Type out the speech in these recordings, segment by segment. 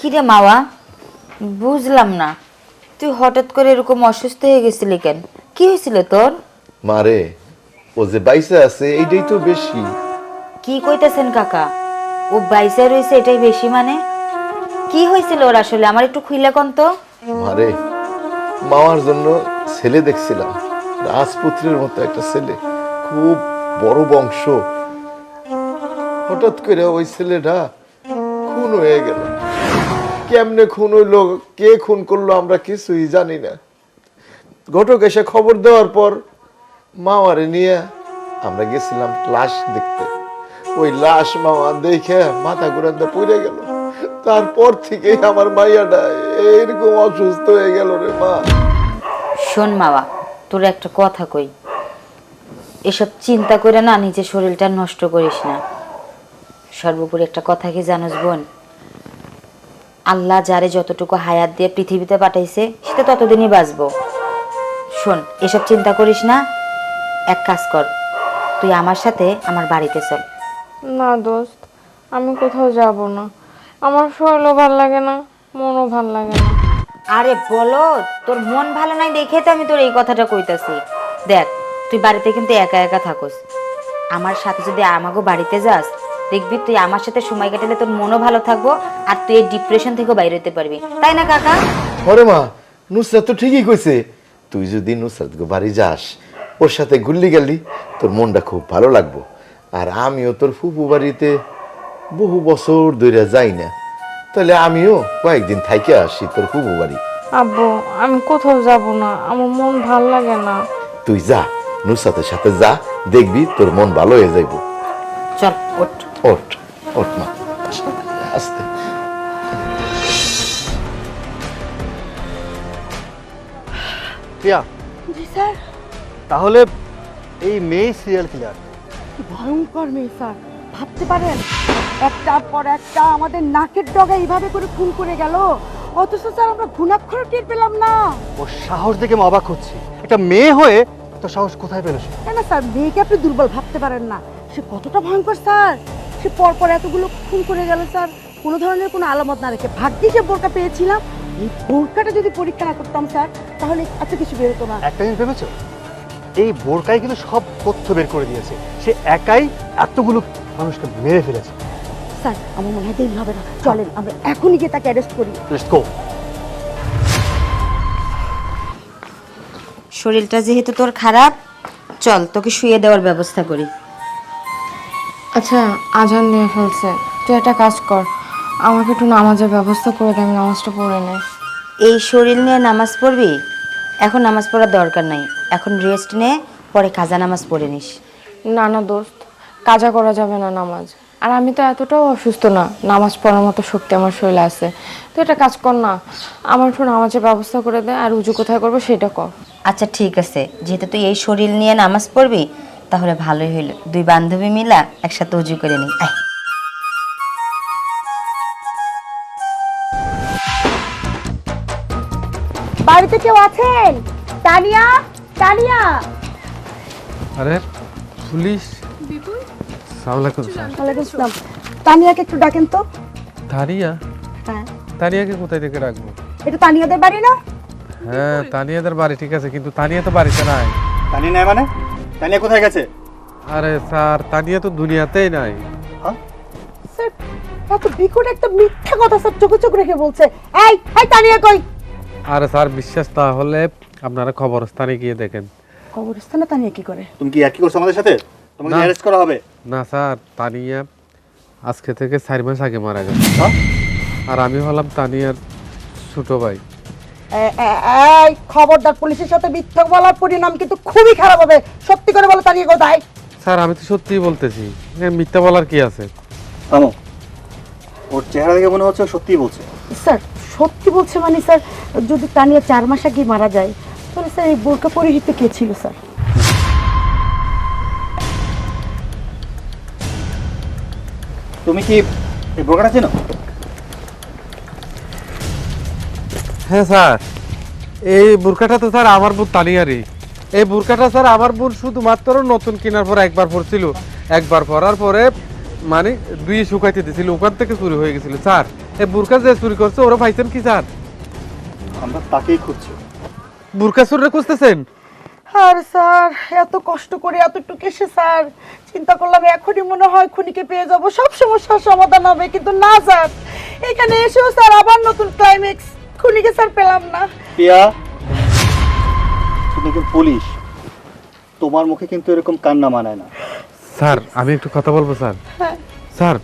কিরে মাওয়া, বুঝলাম না, তুই হঠাৎ করে এরকম অসুস্থ হয়ে গেছিলি কেন? কি হয়েছিল তোর? মারে, ও যে বাইসে আছে এইটাই তো বেশি। কি কইতেছেন কাকা? ও বাইসে রয়েছে এটাই বেশি মানে? কি হয়েছিল ওর আসলে? আমার একটু খুইলা কোন তো। মারে, মামার জন্য ছেলে দেখছিলাম, রাজপুত্রের মতো একটা ছেলে, খুব বড় বংশ। হঠাৎ করে ওই ছেলেটা খুন হয়ে গেল। কেমনে খুন হইলো, কে খুন করলো আমরা কিছুই জানি না। ঘটক এসে খবর দেওয়ার পর মামারে নিয়ে আমরা গেছিলাম লাশ দেখতে। ওই লাশ মামা দেখে মাথা ঘুরাতে পড়ে গেল। তারপর থেকে আমার মাইয়াটা এরকম অসুস্থ হয়ে গেল রে মা। শোন মাওয়া, তোর একটা কথা কই, এসব চিন্তা করে না নিজের শরীরটা নষ্ট করিস না। সর্বোপরি একটা কথা কি জানোস বোন, আল্লাহ যারে যতটুকু হায়াত দিয়ে পৃথিবীতে পাঠাইছে সেটা ততদিনই বাঁচবো। শোন, এসব চিন্তা করিস না, এক কাজ কর, তুই আমার সাথে আমার বাড়িতে চল। না দোস্ত, আমি কোথাও যাব না। আমার শরীরও ভাল লাগে না, মনও ভাল লাগে না। আরে বলো, তোর মন ভালো নাই দেখে তো আমি তোর এই কথাটা কইতাছি। দেখ, তুই বাড়িতে কিন্তু একা একা থাকোস, আমার সাথে যদি আমাগো বাড়িতে যাস দেখবি তুই আমার সাথে সময় কাটালে তোর মনও ভালো থাকবো, আর তুই এই ডিপ্রেশন থেকে বাইরে হতে পারবি, তাই না কাকা? ওরে মা, নুসরাত তো ঠিকই কইছে। তুই যদি নুসরাত বাড়ি যাস, ওর সাথে ঘুরলি গেলি, তোর মনটা খুব ভালো লাগবো। আর আমিও তোর ফুপু বাড়িতে বহু বছর ধরে যাই না, তাহলে আমিও কয়েকদিন থাইকে আসি তোর ফুপু বাড়ি। আব্বু, আমি কোথাও যাব না, আমার মন ভাল লাগে না। তুই যা, নুসরাতের সাথে যা, দেখবি তোর মন ভালো হয়ে যাইব। চল ওঠ। ওঠ, ওঠ মা, আস্তে। প্রিয়া, জি স্যার। তাহলে এই মেয়ে সিরিয়াল কিলার। ভয়ঙ্কর মেয়ে স্যার, ভাবতে পারেন একটার পর একটা আমাদের নাকের ডগা এইভাবে করে খুন করে গেল, অথচ স্যার আমরা ঘুণাক্ষরও টের পেলাম না। ওর সাহস দেখে আমি অবাক হচ্ছি। একটা মেয়ে হয়ে তো সাহস কোথায় পেল সে? কেন স্যার, মেয়েকে আপনি দুর্বল ভাবতে পারেন না, সে কতটা ভয়ঙ্কর স্যার। সে পরপর এতগুলো খুন করে গেল স্যার, কোনো ধরনের কোনো আলামত না রেখে। ভাগ্যে যে বোরকা পেয়েছিলাম, এই বোরকাটা যদি পরীক্ষা না করতাম স্যার, তাহলে এত কিছু বেরোতো না। একটা জিনিস ভেবেছো, এই বোরকাই কিন্তু সব তথ্য বের করে দিয়েছে। সে একাই এতগুলো মানুষকে মেরে ফেলেছে। স্যার, আমার মনে হয় দেরি হবে না, চলেন আমরা এখনই গিয়ে তাকে অ্যারেস্ট করি। Let's go. শরীরটা যেহেতু তোর খারাপ, চল তোকে শুয়ে দেওয়ার ব্যবস্থা করি। আচ্ছা, আজান দিয়ে ফেলছে, তুই একটা কাজ কর, আমাকে একটু নামাজের ব্যবস্থা করে দে, আমি নামাজটা পড়ে নেই। এই শরীর নিয়ে নামাজ পড়বি? এখন নামাজ পড়ার দরকার নাই, এখন রেস্ট নে, পরে কাজা নামাজ পড়ে নিস। না না দোস্ত, কাজা করা যাবে না নামাজ। আর আমি তো এতটাও অসুস্থ না, নামাজ পড়ার মতো শক্তি আমার শরীরে আছে। তুই একটা কাজ কর না, আমার একটু নামাজের ব্যবস্থা করে দে, আর উজু কোথায় করবো সেটা কর। আচ্ছা ঠিক আছে, যেহেতু তুই এই শরীর নিয়ে নামাজ পড়বি তাহলে ভালোই হইল, দুই বান্ধবী মিলা একসাথে উজু করে নি। আয়। বাড়িতে কেউ আছেন? তানিয়া, তানিয়া। আরে পুলিশ! সালাম আলাইকুম স্যার। ওয়ালাইকুম আসসালাম। তানিয়াকে একটু ডাকেন তো। তানিয়া? হ্যাঁ, তানিয়াকে কোথায় থেকে রাখবো? এটা তানিয়াদের বাড়ি না? হ্যাঁ, তানিয়াদের বাড়ি ঠিক আছে, কিন্তু তানিয়া তো বাড়িতে নাই। তানিয়া নাই মানে? তানিয়া কোথায় গেছে? আরে স্যার, তানিয়া তো দুনিয়াতেই নাই। স্যার, এত বিকট একটা মিথ্যা কথা স্যার চোখে চোখ রেখে বলছে। এই এই তানিয়া কই? আরে স্যার, বিশ্বাস তাহলে আপনারা খবরস্থানে গিয়ে দেখেন। কবরস্থানে তানিয়া কি করে? তুমি কি একই করছো আমাদের সাথে? তোমাকে না। অ্যারেস্ট করা হবে। না স্যার, তানিয়া আজকে থেকে 4 মাস আগে মারা গেছে। আর আমি হলাম তানিয়ার ছোট ভাই। এই খবরদার, পুলিশের সাথে মিথ্যা বলার পরিণাম কিন্তু খুবই খারাপ হবে। সত্যি করে বলো তানিয়া কোথায়? স্যার, আমি তো সত্যিই বলতেছি, মিথ্যা বলার কি আছে? থামো, ওর চেহারা দেখে মনে হচ্ছে ও সত্যিই বলছে। স্যার, সত্যি বলছে মানে স্যার, যদি তানিয়া 4 মাস আগে মারা যায় তাহলে স্যার এই বোরকা পরিহিত কে ছিল স্যার? তুমি কি এই বোরকাটা চেনো? হ্যাঁ স্যার, এই বোরকাটা তো স্যার আমার বোন তানিয়ারই। এই বোরকাটা স্যার আমার বোন শুধুমাত্র নতুন কেনার পর একবার পরছিল, একবার পরার পরে মানে দুই শুকাইতে দিয়েছিল, ওখান থেকে চুরি হয়ে গেছিল। স্যার, এই বুরকা যে চুরি করছে ওরা পাইছেন কি স্যার? আমরা তাকেই খুঁজছি। বুরকা চুরি খুঁজতেছেন? আর স্যার এত কষ্ট করে এতটুকু এসে স্যার চিন্তা করলাম এখনই মনে হয় খুনিকে পেয়ে যাব, সব সমস্যার সমাধান হবে, কিন্তু না স্যার, এখানে এসেও স্যার আবার নতুন ক্লাইম্যাক্স, খুনিকে স্যার পেলাম না। পিয়া, তুমি কিন্তু পুলিশ, তোমার মুখে কিন্তু এরকম কান্না মানায় না। স্যার আমি একটু কথা বলবো স্যার? স্যার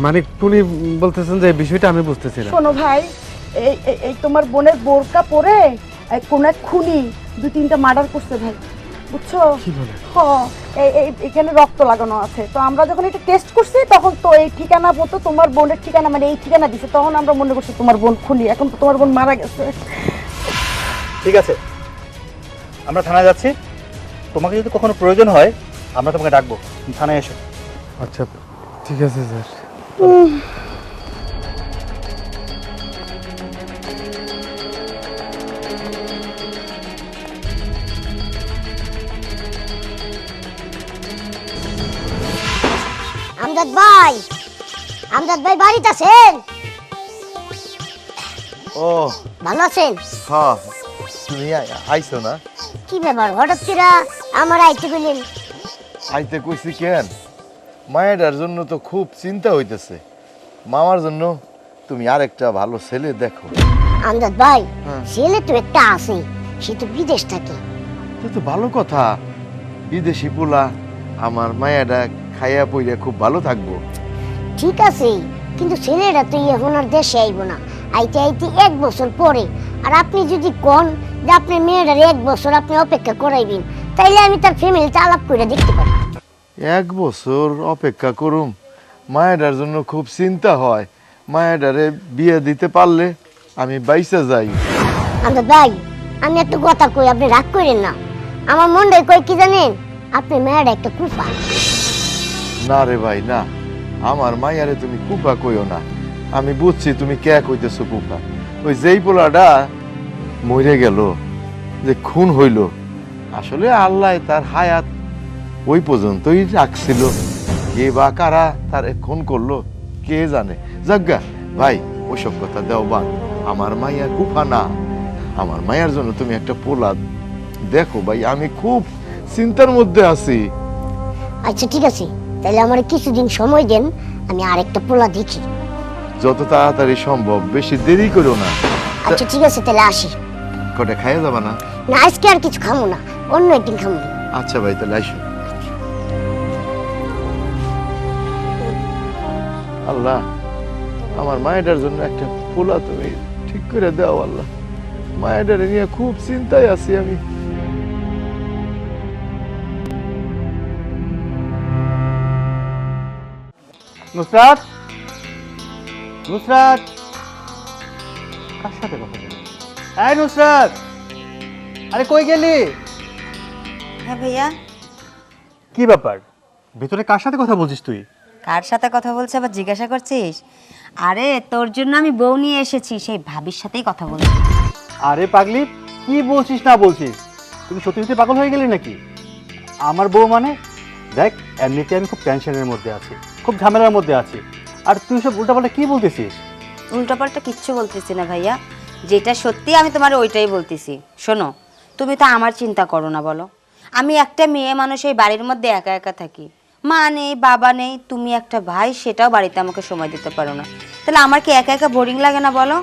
মানে টুনি বলতেছেন যে এই বিষয়টা আমি বুঝতেছি না। শোনো ভাই, এই এই- এই তোমার বোনের বোরকা পরে কোন এক খুনি 2-3টা মার্ডার করছে ভাই, বুঝছো? কি বলে? এখানে রক্ত লাগানো আছে, তো আমরা যখন এটা টেস্ট করছি তখন তো এই ঠিকানা মতো তোমার বোনের ঠিকানা, মানে এই ঠিকানা দিছে, তখন আমরা মনে করছি তোমার বোন খুনি, এখন তো তোমার বোন মারা গেছে। ঠিক আছে, আমরা থানায় যাচ্ছি। তোমাকে যদি কখনো প্রয়োজন হয় আমরা তোমাকে ডাকবো, তুমি থানায় এসো। আচ্ছা ঠিক আছে স্যার। আমজাদ ভাই, আমজাদ ভাই বাড়িতে আছেন? ও ভালো আছেন? হ্যাঁ, তুমি আইছো না? কি ব্যাপার হঠাৎ করে আমার আইতে গেলেন? আইতে কইছি কেন, মায়ের জন্য তো খুব চিন্তা হইতেছে, মামার জন্য তুমি আরেকটা ভালো ছেলে দেখো। আমজাদ ভাই, ছেলে তো একটা আছে, সে তো বিদেশ থাকে। তো তো ভালো কথা, বিদেশি পোলা আমার মায়েরা খাইয়া পইরা খুব ভালো থাকবো। ঠিক আছে, কিন্তু ছেলেটা তো এখন আর দেশে আইব না, আইতে আইতে 1 বছর পরে। আর আপনি যদি কোন যে আপনি মেয়েটার 1 বছর আপনি অপেক্ষা করাইবেন, তাইলে আমি তার ফ্যামিলিতে আলাপ করে দেখতে পারি। 1 বছর অপেক্ষা করুম? মায়েরার জন্য খুব চিন্তা হয়, মায়েরারে বিয়ে দিতে পারলে আমি বাইসা যাই। আমজাদ ভাই, আমি একটা কথা কই, আপনি রাগ করেন না। আমার মনটাই কই কি জানেন, আপনি মেয়েটা একটা কুফা। না রে ভাই না, আমার মায়ারে তুমি কুপা কইও না। আমি বুঝছি তুমি কে কইতেছো কুপা। ওই যেই পোলাটা মরে গেল, যে খুন হইল, আসলে আল্লাহ তার হায়াত ওই পর্যন্তই রাখছিল, কে বা কারা তার খুন করলো কে জানে। যাজ্ঞা ভাই, ওইসব কথা দেও বা, আমার মাইয়া কুফা না। আমার মায়ের জন্য তুমি একটা পোলা দেখো ভাই, আমি খুব চিন্তার মধ্যে আছি। আচ্ছা ঠিক আছে, তাহলে আমার কিছুদিন সময় দেন, আমি আরেকটা পোলা দেখি। যত তাড়াতাড়ি সম্ভব, বেশি দেরি করো না। আচ্ছা ঠিক আছে, তাহলে আসি। কটা খাইয়া যাবা না? না, আজকে আর কিছু খামো না, অন্য একদিন খামো। আচ্ছা ভাই, তাহলে আইসো। আল্লাহ, আমার মায়েটার জন্য একটা পোলা তুমি ঠিক করে দাও আল্লাহ। মায়েটারে নিয়ে খুব চিন্তায় আছি আমি। নুসরাত, নুসরাত, কার সাথে কথা বলি? এই নুসরাত, আরে কই গেলি? হ্যাঁ ভাইয়া। কি ব্যাপার, ভিতরে কার সাথে কথা বলছিস তুই? কার সাথে কথা বলছে আবার জিজ্ঞাসা করছিস? আরে তোর জন্য আমি বউ নিয়ে এসেছি, সেই ভাবির সাথেই কথা বলছি। আরে পাগলি, কি বলছিস না বলছিস? তুমি সত্যি সত্যি পাগল হয়ে গেলি নাকি? আমার বউ মানে? দেখ, এমনিতে আমি খুব টেনশনের মধ্যে আছি, খুব ঝামেলার মধ্যে আছি, আর তুই সব উল্টাপাল্টা কি বলতেছিস? উল্টাপাল্টা কিচ্ছু বলতেছি না ভাইয়া, যেটা সত্যি আমি তোমার ওইটাই বলতেছি। শোনো, তুমি তো আমার চিন্তা করো না বলো। আমি একটা মেয়ে মানুষ, এই বাড়ির মধ্যে একা একা থাকি, মা নেই বাবা নেই, তুমি একটা ভাই, সেটাও বাড়িতে আমাকে সময় দিতে পারো না, তাহলে আমার কি একা একা বোরিং লাগে না বলো?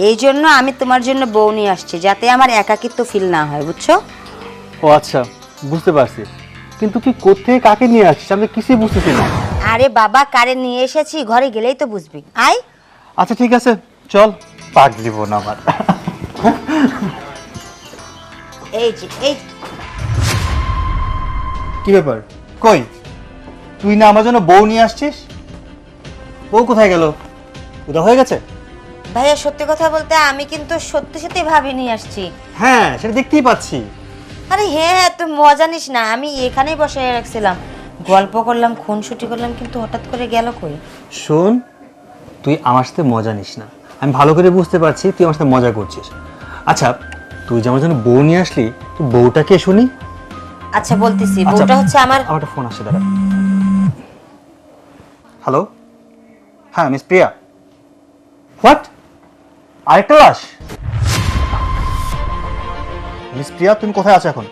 এই জন্য আমি তোমার জন্য বউ নিয়ে আসছি, যাতে আমার একাকিত্ব ফিল না হয়, বুঝছো? ও আচ্ছা, বুঝতে পারছি, কিন্তু তুই কোত্থেকে কাকে নিয়ে আসছিস আমি কিছুই বুঝতেছি না। আরে বাবা, কারে নিয়ে এসেছি ঘরে গেলেই তো বুঝবি, আয়। আচ্ছা ঠিক আছে, চল। পাগলি বোন আমার। এই যে এই কি ব্যাপার, কই তুই না আমার জন্য বউ নিয়ে আসছিস? বউ কোথায় গেল? উদা হয়ে গেছে? ভাইয়া, সত্যি কথা বলতে আমি কিন্তু সত্যি সত্যি ভাবি নিয়ে আসছি। হ্যাঁ, সেটা দেখতেই পাচ্ছি। আরে হ্যাঁ হ্যাঁ, তুই মজা নিস না, আমি এখানেই বসে রাখছিলাম, গল্প করলাম, খুনসুটি করলাম, কিন্তু হঠাৎ করে গেল কই? শোন, তুই আমার সাথে মজা নিস না, আমি ভালো করে বুঝতে পারছি তুই আমার সাথে মজা করছিস। আচ্ছা, তুই যে আমার জন্য বউ নিয়ে আসলি, তুই বউটাকে শুনি। আচ্ছা বলতেছি, বউটা হচ্ছে আমার। আমার একটা ফোন আসছে, দাঁড়া। হ্যালো, হ্যাঁ মিস প্রিয়া। হোয়াট? আরেকটা লাশ? মিস প্রিয়া, তুমি কোথায় আছো এখন?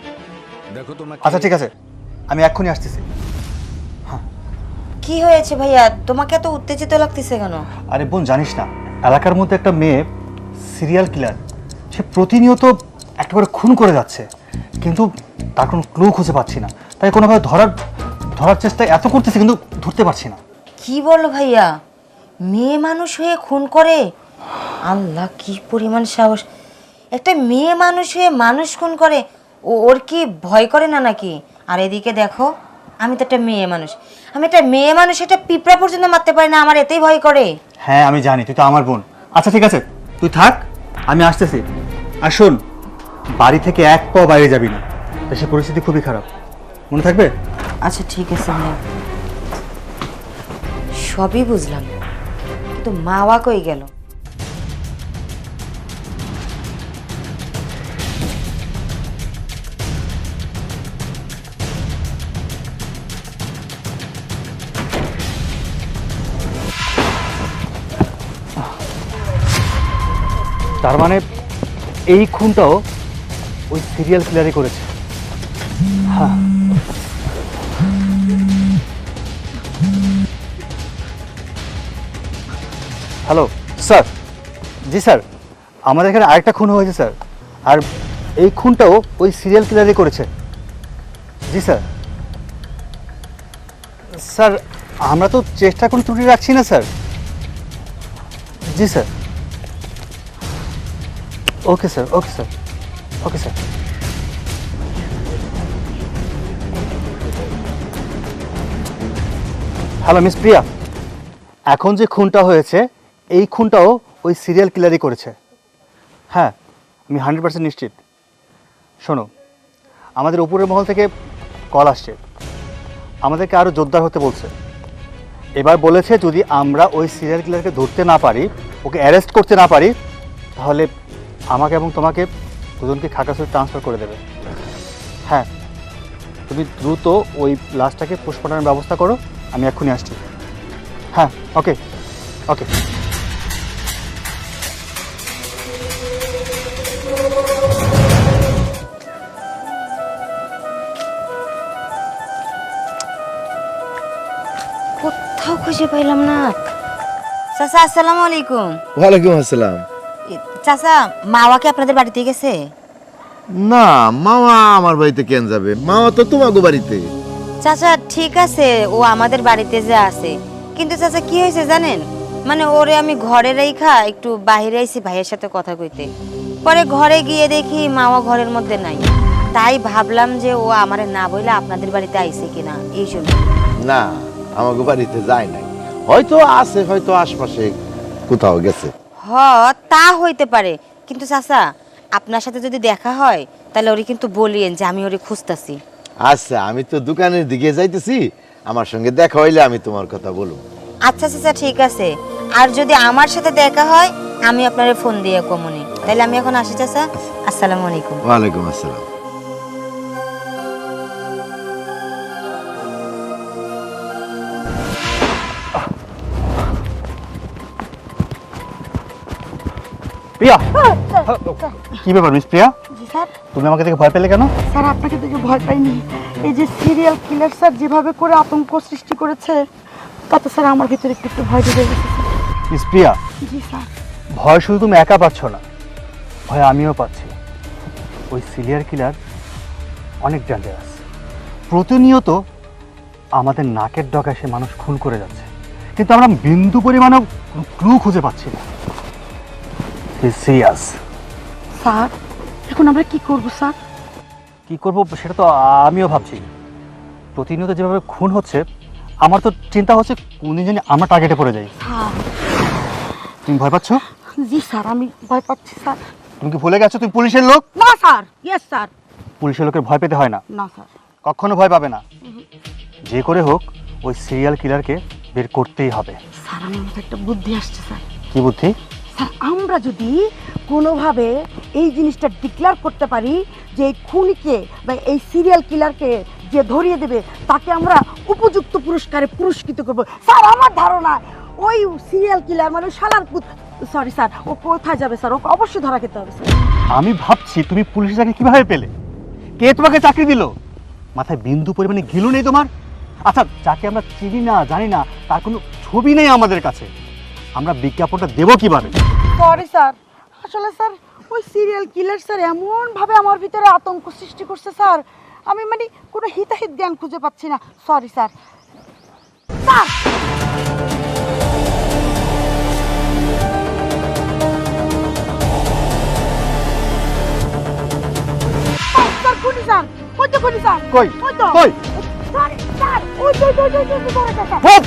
আচ্ছা ঠিক আছে, আমি এক্ষুনি আসতেছি। কি হয়েছে ভাইয়া, তোমাকে এত উত্তেজিত লাগতেছে কেন? আরে বোন, জানিস না, এলাকার মধ্যে একটা মেয়ে সিরিয়াল কিলার, সে প্রতিনিয়ত একটা করে খুন করে যাচ্ছে, কিন্তু তার কোনো ক্লু খুঁজে পাচ্ছি না। তাই কোনোভাবে ধরার চেষ্টা এত করতেছি, কিন্তু ধরতে পারছি না। কি বলো ভাইয়া, মেয়ে মানুষ হয়ে খুন করে? আল্লাহ, কি পরিমাণ সাহস! একটা মেয়ে মানুষ হয়ে মানুষ খুন করে? ওর কি ভয় করে না নাকি? আর এদিকে দেখো, আমি তো একটা মেয়ে মানুষ, একটা পিঁপড়া পর্যন্ত মারতে পারি না, আমার এতেই ভয় করে। হ্যাঁ আমি জানি, তুই তো আমার বোন। আচ্ছা ঠিক আছে, তুই থাক, আমি আসতেছি। আর শোন, বাড়ি থেকে এক পাও বাইরে যাবি না, দেশের পরিস্থিতি খুবই খারাপ, মনে থাকবে? আচ্ছা ঠিক আছে ভাইয়া, সবই বুঝলাম, কিন্তু মাওয়া কই গেল? তার মানে এই খুনটাও ওই সিরিয়াল কিলারই করেছে। হ্যাঁ, হ্যালো স্যার। জি স্যার, আমাদের এখানে আরেকটা খুন হয়েছে স্যার, আর এই খুনটাও ওই সিরিয়াল কিলারই করেছে। জি স্যার। স্যার, আমরা তো চেষ্টা কোনো ত্রুটি রাখছি না স্যার। জি sir. Okay sir, okay sir, okay sir. Hello miss Priya, এখন যে খুনটা হয়েছে এই খুনটাও ওই সিরিয়াল কিলারই করেছে। হ্যাঁ, আমি 100% নিশ্চিত। শোনো, আমাদের উপরের মহল থেকে কল আসছে, আমাদেরকে আরও জোরদার হতে বলছে। এবার বলেছে যদি আমরা ওই সিরিয়াল কিলারকে ধরতে না পারি, ওকে অ্যারেস্ট করতে না পারি, তাহলে আমাকে এবং তোমাকে দুজনকে খাগড়াছড়ি ট্রান্সফার করে দেবে। হ্যাঁ, তুমি দ্রুত ওই লাশটাকে পোস্টমর্টমের ব্যবস্থা করো, আমি এক্ষুনি আসছি। হ্যাঁ, ওকে ওকে। কোথাও খুঁজে পাইলাম না। চাচা, আসসালামু আলাইকুম। ওয়ালাইকুম আসসালাম। চাচা, মাওয়া কি আপনাদের বাড়িতে গেছে? না, মামা আমার বাড়িতে কেন যাবে? মামা তো তোমাকে বাড়িতে। চাচা ঠিক আছে, ও আমাদের বাড়িতে যে আছে, কিন্তু চাচা কি হয়েছে জানেন, মানে ওরে আমি ঘরে রেখা একটু বাইরে আইছি ভাইয়ের সাথে কথা কইতে, পরে ঘরে গিয়ে দেখি মাওয়া ঘরের মধ্যে নাই। তাই ভাবলাম যে ও আমারে না বইলে আপনাদের বাড়িতে আইছে কিনা, এই জন্য। না, আমাকে বাড়িতে যায় নাই, হয়তো আছে, হয়তো আশপাশে কোথাও গেছে। তা হইতে পারে, কিন্তু চাচা আপনার সাথে যদি দেখা হয় তাহলে ওরে কিন্তু বলিয়েন যে আমি ওরে খুঁজতাছি। আচ্ছা, আমি তো দোকানের দিকে যাইতেছি, আমার সঙ্গে দেখা হইলে আমি তোমার কথা বলবো। আচ্ছা চাচা ঠিক আছে, আর যদি আমার সাথে দেখা হয় আমি আপনারে ফোন দিয়ে কমুনি। তাহলে আমি এখন আসি চাচা, আসসালামু আলাইকুম। ওয়ালাইকুম আসসালাম। প্রিয়া, কি ব্যাপার মিস প্রিয়া, জি স্যার। তুমি আমাকে দেখে ভয় পেলে কেন? স্যার, আপনাকে দেখে ভয় পাইনি, এই যে সিরিয়াল কিলার স্যার যেভাবে করে আতঙ্ক সৃষ্টি করেছে, তাতে স্যার আমার ভিতরে একটু একটু ভয় ঢুকে গেছে স্যার। মিস প্রিয়া, জি স্যার। ভয় শুধু তুমি একা পাচ্ছ না, ভয় আমিও পাচ্ছি। ওই সিরিয়াল কিলার অনেক ডেঞ্জারাস, প্রতিনিয়ত আমাদের নাকের ডগায় সে মানুষ খুন করে যাচ্ছে, কিন্তু আমরা বিন্দু পরিমাণেও ক্লু খুঁজে পাচ্ছি না। সিরিয়াস। স্যার, এখন আমরা কি করব স্যার? কি করব সেটা তো আমিও ভাবছি। প্রতিনিয়ত যেভাবে খুন হচ্ছে, আমার তো চিন্তা হচ্ছে কোনদিন জানি আমরা টার্গেটে পড়ে যাই। স্যার। তুমি ভয় পাচ্ছ? জি স্যার, আমি ভয় পাচ্ছি স্যার। তুমি কি ভুলে গেছো তুমি পুলিশের লোক? না স্যার। Yes sir. পুলিশের লোকের ভয় পেতে হয় না। না স্যার। কখনো ভয় পাবে না। যে করে হোক ওই সিরিয়াল কিলারকে বের করতেই হবে। স্যার, আমার মাথায় একটা বুদ্ধি আসছে স্যার। কি বুদ্ধি? স্যার, আমরা যদি কোনোভাবে এই জিনিসটা ডিক্লেয়ার করতে পারি যে এই খুনিকে বা এই সিরিয়াল কিলারকে যে ধরিয়ে দেবে তাকে আমরা উপযুক্ত পুরস্কারে পুরস্কৃত করব। স্যার, আমার ধারণা ওই সিরিয়াল কিলার মানে শালার পুত সরি স্যার, ও কোথায় যাবে স্যার? ওকে অবশ্যই ধরা খেতে হবে স্যার। আমি ভাবছি তুমি পুলিশের চাকরি কিভাবে পেলে, কে তোমাকে চাকরি দিল? মাথায় বিন্দু পরিমাণে ঘিলু নেই তোমার? আচ্ছা, যাকে আমরা চিনি না জানি না তার কোনো ছবি নেই আমাদের কাছে, আমরা বিজ্ঞাপনটা দেবো কিভাবে? সরি স্যার, আসলে স্যার ওই সিরিয়াল কিলার স্যার এমন ভাবে আমার ভিতরে আতঙ্ক সৃষ্টি করছে স্যার, আমি মানে কোনো হিতাহিত জ্ঞান খুঁজে পাচ্ছি না। Sorry sir. স্যার স্যার খুনি স্যার, ওই তো খুনি স্যার, কই ওই তো কই? স্যার স্যার ওই তো ধরে স্যার। হোপ!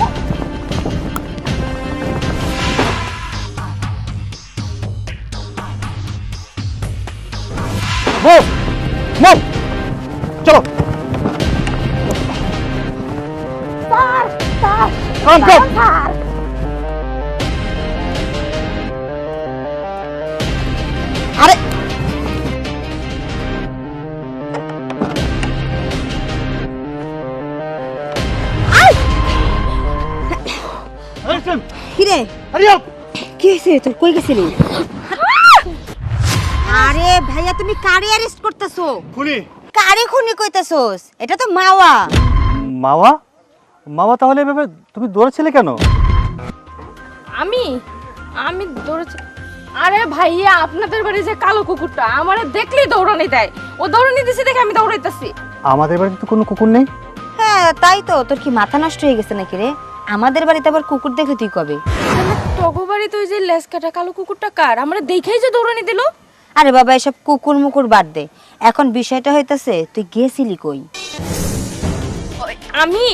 মুভ! মুভ! চলো স্যার স্যার কাম কাম! স্যার আরে কিরে হারি আপ! কি হয়েছে তোর? কই গেছিলি? আরে ভাইয়া তুমি কারে অ্যারেস্ট করতেছো? খুনি! কারে খুনি কইতাছোস? এটা তো মাওয়া। মাওয়া? মাওয়া তাহলে এভাবে তুমি দৌড়াচ্ছিলে কেন? আমি আমি দৌড়েছি। আরে ভাইয়া, আপনাদের বাড়ি যে কালো কুকুরটা আমারে দেখলেই দৌড়ানি দেয়, ও দৌড়ানি দিছে দেখে আমি দৌড়াইতাছি। আমাদের বাড়িতে তো কোনো কুকুর নেই। হ্যাঁ তাই তো, তোর কি মাথা নষ্ট হয়ে গেছে নাকি রে? আমাদের বাড়িতে আবার কুকুর দেখলে তুই কবে? টগো বাড়িতে ওই যে লেজ কাটা কালো কুকুরটা কার? আমরা দেখেই যে দৌড়ানি দিল। আরে বাবা, এসব কুকুর মুকুর বাদ দে, এখন বিষয়টা হইতাছে তুই গেছিলি কই? আমি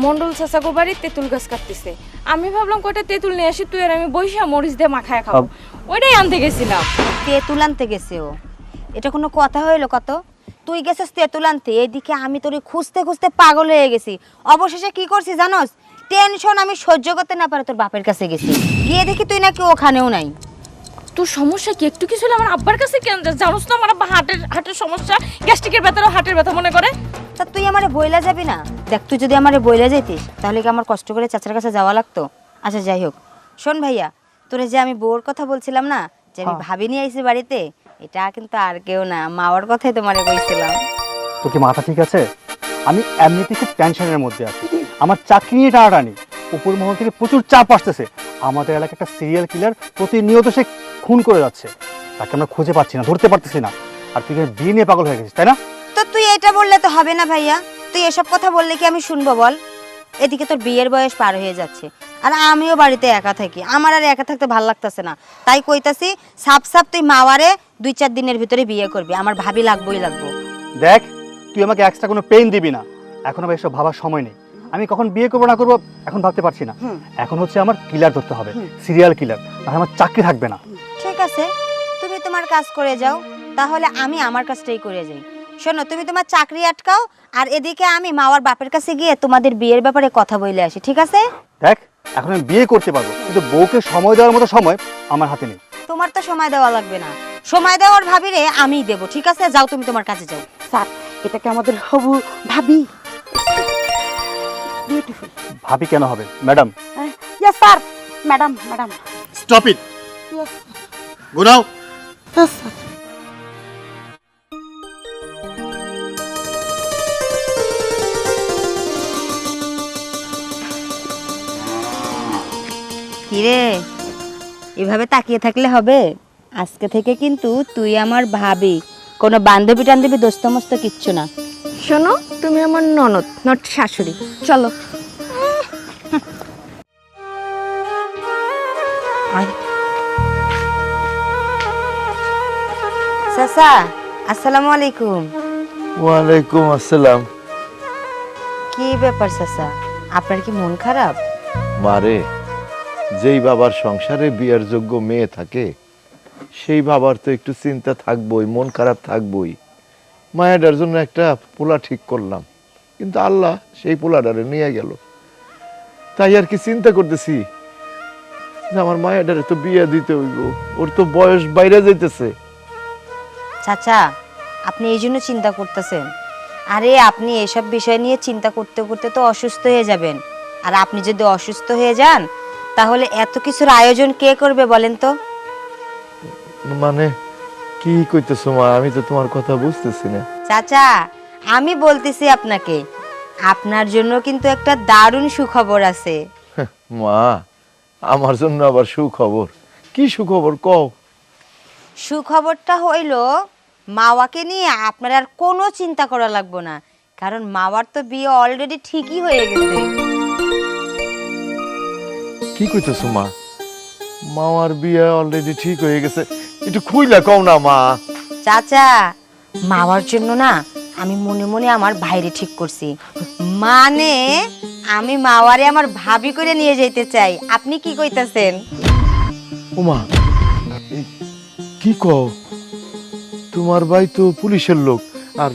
মন্ডল চাচাগো বাড়ি তেঁতুল গাছ কাটতেছে, আমি ভাবলাম কয়টা তেঁতুল নিয়ে আসি, তুই আর আমি বইসা মরিচ দিয়ে মাখায় খাবো, ওইটাই আনতে গেছিলাম। তেঁতুল আনতে গেছে ও? এটা কোনো কথা হইলো কত? তুই গেছিস তেঁতুল আনতে, এদিকে আমি তোরে খুঁজতে খুঁজতে পাগল হয়ে গেছি। অবশেষে কি করছি জানোস? টেনশন আমি সহ্য করতে না পারে তোর বাপের কাছে গেছি, গিয়ে দেখি তুই নাকি ওখানেও নাই। তোর সমস্যা কি? একটু কিছু হলে আমার আব্বার কাছে কেন যাস? জানোস না আমার আব্বা হার্টের সমস্যা, গ্যাস্ট্রিকের ব্যথা, হার্টের ব্যথা মনে করে। তা তুই আমারে বইলা যাবি না? দেখ, তুই যদি আমারে বইলা যাইতিস তাহলে কি আমার কষ্ট করে চাচার কাছে যাওয়া লাগতো? আচ্ছা যাই হোক, শোন ভাইয়া, তোরে যে আমি বউর কথা বলছিলাম না, যে আমি ভাবি নিয়ে আইছি বাড়িতে, এটা কিন্তু আর কেউ না, মাওয়ার কথাই তোমারে কইছিলাম। তোর কি মাথা ঠিক আছে? আমি এমনিতে খুব টেনশনের মধ্যে আছি, আমার চাকরি নিয়ে টানাটানি, উপর মহল থেকে প্রচুর চাপ আসতেছে। আমাদের এলাকায় একটা সিরিয়াল কিলার প্রতিনিয়ত সে খুন করে যাচ্ছে, তাকে আমরা খুঁজে পাচ্ছি না, ধরতে পারতেছি না। আর তুই বিয়ে নিয়ে পাগল হয়ে গেছিস, তাই না? তো তুই এটা বললে তো হবে না ভাইয়া, তুই এসব কথা বললে কি আমি শুনবো বল? এদিকে তোর বিয়ের বয়স পার হয়ে যাচ্ছে, আর আমিও বাড়িতে একা থাকি, আমার আর একা থাকতে ভাল লাগতেছে না, তাই কইতাছি সাপ সাপ তুই মাওয়ারে 2-4 দিনের ভিতরে বিয়ে করবি, আমার ভাবি লাগবোই লাগবো। দেখ, তুই আমাকে এক্সট্রা কোনো পেইন দিবি না, এখন আবার এসব ভাবার সময় নেই। আমি কখন বিয়ে করবো না করবো এখন ভাবতে পারছি না, এখন হচ্ছে আমার কিলার ধরতে হবে, সিরিয়াল কিলার, তাহলে আমার চাকরি থাকবে না। ঠিক আছে, তুমি তোমার কাজ করে যাও, তাহলে আমি আমার কাজটাই করে যাই। শোনো, তুমি তোমার চাকরি আটকাও, আর এদিকে আমি মাওয়ার বাপের কাছে গিয়ে তোমাদের বিয়ের ব্যাপারে কথা বলে আসি, ঠিক আছে? দেখ, এখন আমি বিয়ে করতে পারবো, কিন্তু বউকে সময় দেওয়ার মতো সময় আমার হাতে নেই। তোমার তো সময় দেওয়া লাগবে না, সময় দেওয়ার ভাবিরে আমিই দেবো, ঠিক আছে? যাও, তুমি তোমার কাজে যাও। স্যার এটাকে আমাদের হবু ভাবি। বিউটিফুল। ভাবি কেন হবে madam? Yes sir, madam madam. Stop it, yes go now. Yes sir. কিরে, এভাবে তাকিয়ে থাকলে হবে? আজকে থেকে কিন্তু তুই আমার ভাবি, কোনো বান্ধবী টান্ধবী দোস্ত মস্ত কিচ্ছু না। শোনো, তুমি আমার ননদ, নট শাশুড়ি। চলো। চাচা, আসসালামু আলাইকুম। ওয়ালাইকুম আসসালাম। কি ব্যাপার চাচা, আপনার কি মন খারাপ? মারে, যেই বাবার সংসারে বিয়ের যোগ্য মেয়ে থাকে সেই বাবার তো একটু চিন্তা থাকবই, মন খারাপ থাকবই। মায়াডার জন্য একটা পোলা ঠিক করলাম, কিন্তু আল্লাহ সেই পোলাডারে নিয়ে গেল, তাই আর কি চিন্তা করতেছি যে আমার মায়াডারে তো বিয়ে দিতে হইব, ওর তো বয়স বাইরে যাইতেছে। চাচা, আপনি এই জন্য চিন্তা করতেছেন? আরে আপনি এসব বিষয় নিয়ে চিন্তা করতে করতে তো অসুস্থ হয়ে যাবেন, আর আপনি যদি অসুস্থ হয়ে যান তাহলে এত কিছুর আয়োজন কে করবে বলেন তো? মানে কি কইতেছো মা, আমি তো তোমার কথা বুঝতেছি না। চাচা, আমি বলতেছি আপনাকে, আপনার জন্য কিন্তু একটা দারুণ সুখবর আছে। মা, আমার জন্য আবার সুখবর? কি সুখবর কও? সুখবরটা হইল মাওয়াকে নিয়ে আপনার আর কোনো চিন্তা করা লাগবে না, কারণ মাওয়ার তো বিয়ে অলরেডি ঠিকই হয়ে গেছে। কি কইতেছো মা? মামার বিয়ে অলরেডি ঠিক হয়ে গেছে? একটু খুইলা কও না মা। চাচা, মাওয়ার জন্য না আমি মনে মনে আমার ভাইরে ঠিক করছি, মানে আমি মাওয়ারে আমার ভাবি করে নিয়ে যেতে চাই। আপনি কি কইতাছেন? ওমা, কি কও? তোমার ভাই তো পুলিশের লোক, আর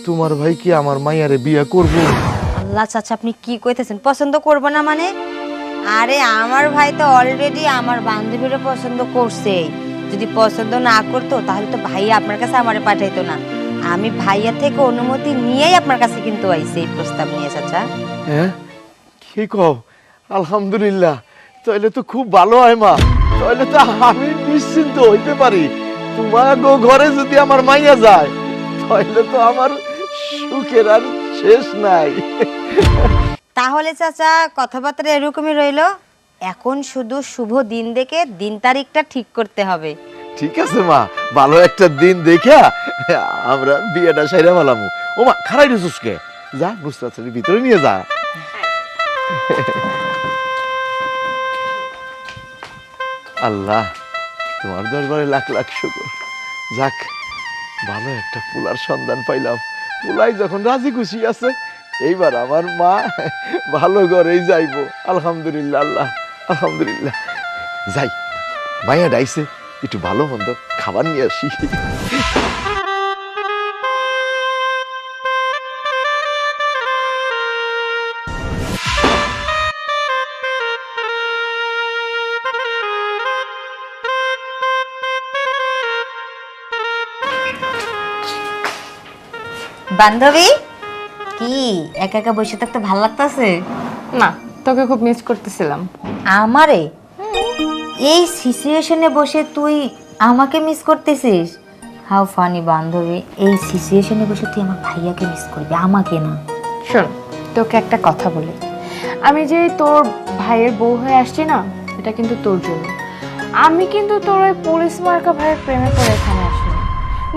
তোমার ভাই কি আমার মাইয়ারে বিয়ে করবো? আল্লাহ চাচা, আপনি কি কইতেছেন? পছন্দ করব না মানে? আরে আমার ভাই তো অলরেডি আমার বান্ধবীরে পছন্দ করছেই। যদি পছন্দ না করতো তাহলে তো ভাইয়া আপনার কাছে আমারে পাঠাইতো না। আমি ভাইয়া থেকে অনুমতি নিয়েই আপনার কাছে কিন্তু আইছি এই প্রস্তাব নিয়ে চাচা। হ্যাঁ, কি কও? আলহামদুলিল্লাহ, তাহলে তো খুব ভালো হয় মা। তাহলে তো আমি নিশ্চিন্ত হইতে পারি। তোমার ঘরে যদি আমার মাইয়া যায় তাহলে তো আমার সুখের আর শেষ নাই। তাহলে চাচা কথাবার্তা এরকমই রইলো। এখন শুধু শুভ দিন দেখে দিন তারিখটা ঠিক করতে হবে। ঠিক আছে মা, ভালো একটা দিন দেখে আমরা বিয়েটা সাইরা ফেলামু। ও মা, খারাই রেছিস কে? যা নুসরাত ভিতরে নিয়ে যা। আল্লাহ, তোমার দরবারে লাখ লাখ শুকর। যাক, ভালো একটা পোলার সন্ধান পাইলাম। পোলাই যখন রাজি খুশি আছে, এইবার আমার মা ভালো ঘরেই যাইবো। আলহামদুলিল্লাহ, আল্লাহ আলহামদুলিল্লাহ। যাই, মাইয়া ডাইছে, একটু ভালো মন্দ খাবার নিয়ে আসি। বান্ধবী, কি একা একা বসে থাকতে ভালো লাগতেছে? না, তোকে খুব মিস করতেছিলাম। আমারে এই সিচুয়েশনে বসে তুই আমাকে মিস করতেছিস? হাউ ফানি বান্ধবী, এই সিচুয়েশনে বসে তুই আমার ভাইয়াকে মিস করবি, আমাকে না। শোন, তোকে একটা কথা বলি, আমি যে তোর ভাইয়ের বউ হয়ে আসছি না, এটা কিন্তু তোর জন্য। আমি কিন্তু তোর ওই পুলিশ মার্কা ভাইয়ের প্রেমে পড়ে এখানে আসিনি।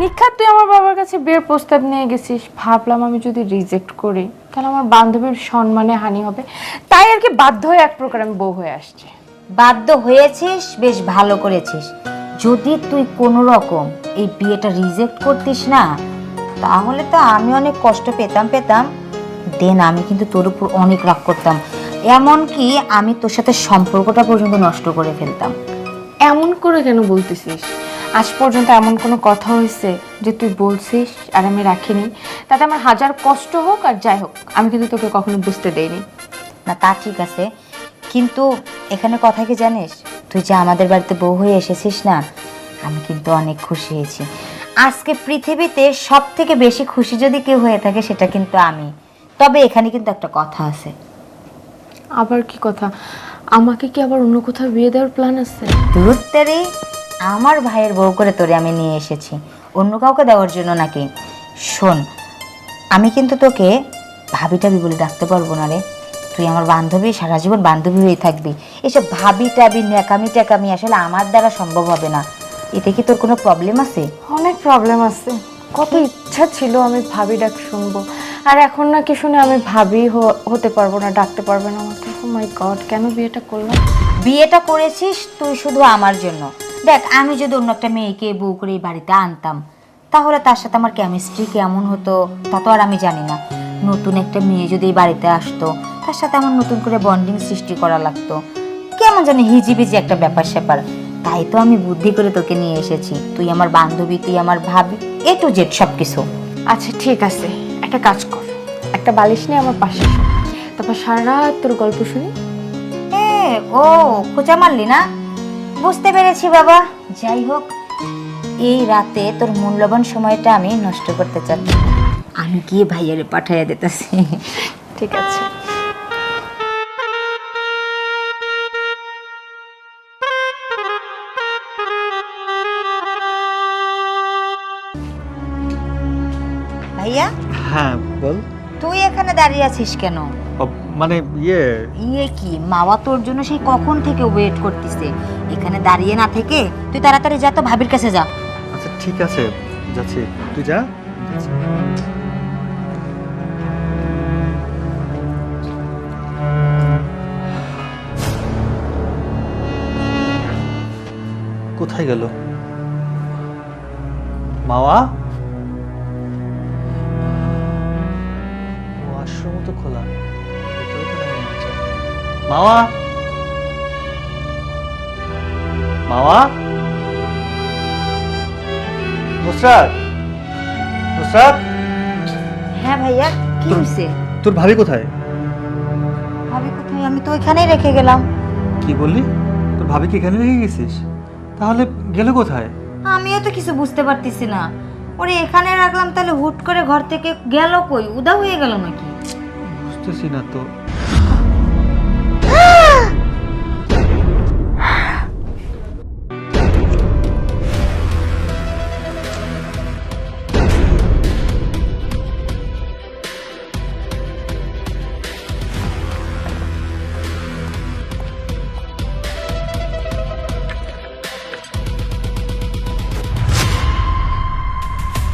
নিখাত তুই আমার বাবার কাছে বিয়ের প্রস্তাব নিয়ে গেছিস, ভাবলাম আমি যদি রিজেক্ট করি তাহলে আমার বান্ধবীর সম্মানে হানি হবে, তাই আর কি বাধ্য হয়ে এক প্রকার আমি বউ হয়ে আসছি। বাধ্য হয়েছিস, বেশ ভালো করেছিস। যদি তুই কোনো রকম এই বিয়েটা রিজেক্ট করতিস না, তাহলে তো আমি অনেক কষ্ট পেতাম। দেন আমি কিন্তু তোর উপর অনেক রাগ করতাম, এমনকি আমি তোর সাথে সম্পর্কটা পর্যন্ত নষ্ট করে ফেলতাম। এমন করে কেন বলতেছিস? আজ পর্যন্ত এমন কোনো কথা হয়েছে যে তুই বলছিস আর আমি রাখিনি? তাতে আমার হাজার কষ্ট হোক আর যাই হোক, আমি কিন্তু তোকে কখনো বুঝতে দেইনি। না, তা ঠিক আছে, কিন্তু এখানে কথা কি জানিস, তুই যে আমাদের বাড়িতে বউ হয়ে এসেছিস না, আমি কিন্তু অনেক খুশি হয়েছি। আজকে পৃথিবীতে সব থেকে বেশি খুশি যদি কেউ হয়ে থাকে সেটা কিন্তু আমি। তবে এখানে কিন্তু একটা কথা আছে। আবার কি কথা? আমাকে কি আবার অন্য কোথাও বিয়ে দেওয়ার প্ল্যান আছে? দূরত্বেরই আমার ভাইয়ের বউ করে তোরে আমি নিয়ে এসেছি, অন্য কাউকে দেওয়ার জন্য নাকি। শোন, আমি কিন্তু তোকে ভাবি টাবি বলে ডাকতে পারবো না রে। তুই আমার বান্ধবী, সারা জীবন বান্ধবী হয়ে থাকবি। এসব ভাবি টাবি ন্যাকামি ট্যাকামি আসলে আমার দ্বারা সম্ভব হবে না। এতে কি তোর কোনো প্রবলেম আছে? অনেক প্রবলেম আছে। কত ইচ্ছা ছিল আমি ভাবি ডাক শুনবো, আর এখন নাকি শুনে আমি ভাবি হতে পারবো না, ডাকতে পারবে না আমাকে। ও মাই গড, কেন বিয়েটা করলাম? বিয়েটা করেছিস তুই শুধু আমার জন্য। দেখ, আমি যদি অন্য একটা মেয়েকে বউ করে এই বাড়িতে আনতাম, তাহলে তার সাথে আমার কেমিস্ট্রি কেমন হতো তা তো আর আমি জানি না। নতুন একটা মেয়ে যদি এই বাড়িতে আসতো, তার সাথে আমার নতুন করে বন্ডিং সৃষ্টি করা লাগতো, কেমন জানি হিজিবিজি একটা ব্যাপার স্যাপার। তাই তো আমি বুদ্ধি করে তোকে নিয়ে এসেছি। তুই আমার বান্ধবী, তুই আমার ভাবি, এ টু জেড সব কিছু। আচ্ছা ঠিক আছে, একটা কাজ কর, একটা বালিশ নিয়ে আমার পাশে শোন, তারপর সারা রাত তোর গল্প শুনি। ও খোঁচা মারলি না? বুঝতে পেরেছি বাবা। যাই হোক, এই রাতে তোর মূল্যবান সময়টা আমি নষ্ট করতে চাচ্ছি না। আমি গিয়ে ভাইয়ারে পাঠাইয়া দিতেছি। ঠিক আছে। ভাইয়া হ্যাঁ বল। তুই এখানে দাঁড়িয়ে আছিস কেন? মানে ইয়ে কি, মাওয়া তোর জন্য সেই কখন থেকে ওয়েট করতেছে। এখানে দাঁড়িয়ে না থেকে তুই তাড়াতাড়ি যা তো ভাবির কাছে যা। আচ্ছা ঠিক আছে, যাচ্ছি, তুই যা। কোথায় গেল মাওয়া? ওয়াশরুম তো খোলা, এটাও তো নেই মনে হচ্ছে। মাওয়া, মাওয়া, নুসরাত, নুসরাত, হ্যাঁ ভাইয়া, কি হয়েছে? তোর ভাবি কোথায়? ভাবি কোথায়? আমি তো ওইখানেই রেখে গেলাম। কি বললি? তোর ভাবি কি এখানে রেখে গেছিস? তাহলে গেল কোথায়? আমিও তো কিছু বুঝতে পারতেছি না। ওরে এখানে রাখলাম, তাহলে হুট করে ঘর থেকে গেল কই? উদা হয়ে গেল নাকি? বুঝতেছি না তো।